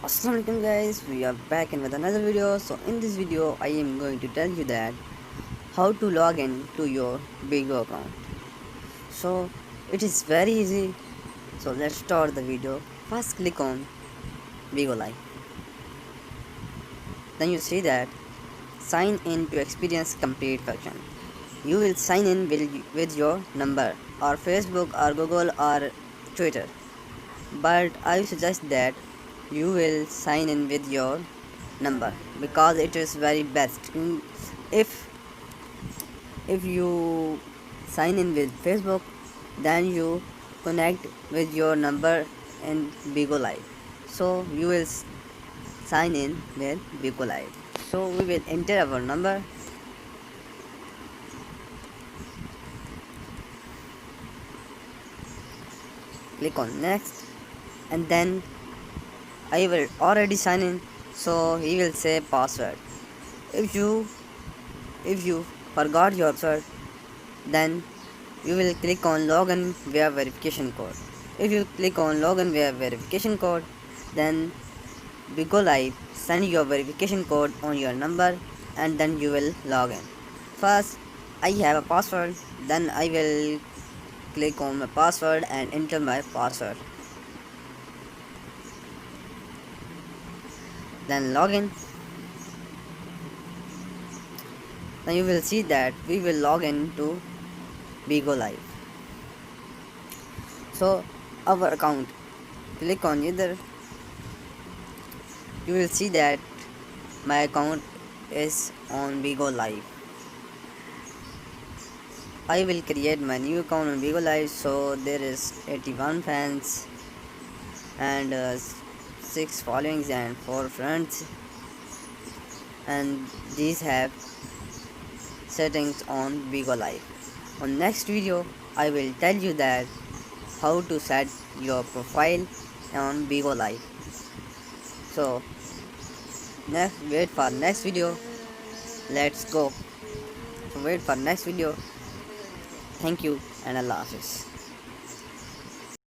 Assalamu-Alaikum guys, we are back in with another video. So in this video I am going to tell you that how to log in to your Bigo account. So it is very easy. So let's start the video. First click on Bigo Live. Then you see that sign in to experience complete function. You will sign in with your number or Facebook or Google or Twitter. But I suggest that you will sign in with your number because it is very best. If you sign in with Facebook, then you connect with your number in Bigo Live. So you will sign in with Bigo Live. So we will enter our number. Click on next, and then I will already sign in, so he will say password. If you if you forgot your password, then you will click on login via verification code. If you click on login via verification code, then Bigo Live send your verification code on your number, and then you will log in. First, I have a password, then I will click on my password and enter my password. Then login. Then you will see that we will log in to Bigo Live. So our account, click on either. You will see that my account is on Bigo Live. I will create my new account on Bigo Live. So there is 81 fans and 6 followings and 4 friends, and these have settings on Bigo Live. On next video I will tell you that how to set your profile on Bigo Live. So wait for next video. Let's go. So wait for next video. Thank you and Allah Hafiz.